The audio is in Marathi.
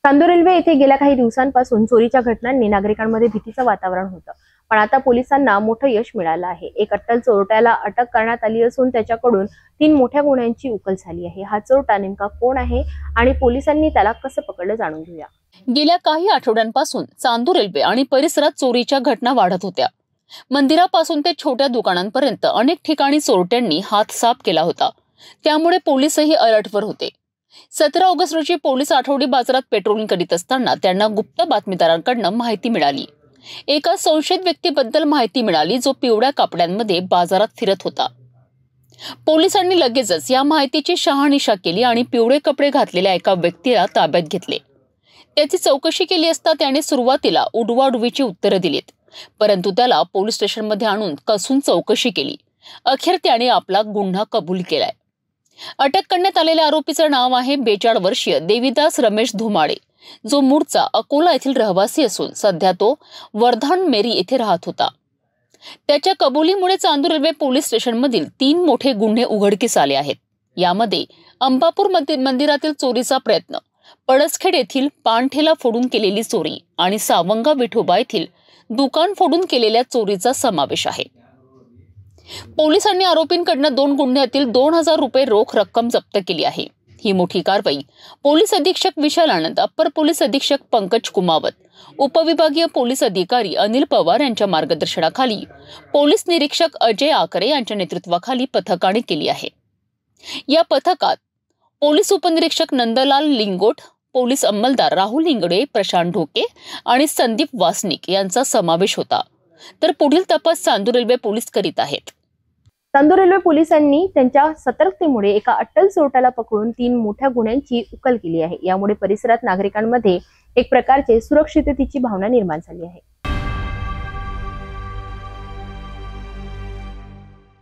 चांदूर रेल्वे येथे गेल्या काही दिवसांपासून चोरीच्या घटनांनी नागरिकांमध्ये भीतीचं वातावरण होतं। पण आता पोलिसांना मोठं यश मिळालं आहे। एक अट्टल चोरट्याला अटक करण्यात आली असून त्याच्याकडून 3 मोठ्या गुन्ह्यांची उकल झाली आहे। हा चोरटा नेमका कोण आहे आणि पोलिसांनी त्याला कसं पकडलं जाणून घेऊया। गेल्या काही आठवड्यांपासून चांदूर रेल्वे आणि परिसरात चोरीच्या घटना वाढत होत्या। मंदिरापासून ते छोट्या दुकानांपर्यंत अनेक ठिकाणी चोरट्यांनी हात साफ केला होता। त्यामुळे पोलीसही अलर्टवर होते। 17 ऑगस्ट रोजी पोलीस आठवडी बाजारात पेट्रोलिंग करीत असताना त्यांना गुप्त बातमीदारांकडून माहिती मिळाली। एका संशयित व्यक्तीबद्दल माहिती मिळाली जो पिवळ्या कपड्यांमध्ये बाजारात फिरत होता। पोलिसांनी लगेचच या माहितीची शहानिशा केली आणि पिवळे कपडे घातलेल्या एका व्यक्तीला ताब्यात घेतले। त्याची चौकशी केली असता त्याने सुरुवातीला उडवाउडवीची उत्तरे दिलीत, परंतु त्याला पोलीस स्टेशनमध्ये आणून कसून चौकशी केली। अखेर त्याने आपला गुन्हा कबूल केलाय। अटक करण्यात आलेल्या आरोपीचं नाव आहे 42 वर्षीय देवीदास रमेश धुमाडे, जो मूळचा अकोला येथील रहिवासी असून सध्या तो वर्धान मेरी येथे राहत होता। त्याच्या कबुलीमुळे चांदूर रेल्वे पोलीस स्टेशनमधील 3 मोठे गुन्हे उघडकीस आले आहेत। यामध्ये अंबापूर मंदिरातील चोरीचा प्रयत्न, पळसखेड येथील पानठेला फोडून केलेली चोरी आणि सावंगा विठोबा येथील दुकान फोडून केलेल्या चोरीचा समावेश आहे। पोलिसांनी आरोपींकडून 2 गुन्ह्यातील 2000 रुपये रोख रक्कम जप्त केली आहे। ही मोठी कारवाई पोलीस अधीक्षक विशाल आनंद, अप्पर पोलीस अधीक्षक पंकज कुमावत, उपविभागीय पोलीस अधिकारी अनिल पवार यांच्या मार्गदर्शनाखाली पोलीस निरीक्षक अजय आकरे यांच्या नेतृत्वाखाली पथकाने केली आहे। या पथकात पोलीस उपनिरीक्षक नंदलाल लिंगोट, पोलीस अंमलदार राहुल इंगडे, प्रशांत ढोके आणि संदीप वासनिक यांचा समावेश होता। तर पुढील तपास चांदूर रेल्वे पोलीस करीत आहेत। चांदूर रेल्वे पोलिसांनी त्यांच्या सतर्कतेमुळे एका अट्टल चोरट्याला पकडून 3 मोठ्या गुन्ह्यांची उकल केली आहे। यामुळे परिसरात नागरिकांमध्ये एक प्रकारचे सुरक्षिततेची भावना निर्माण झाली आहे।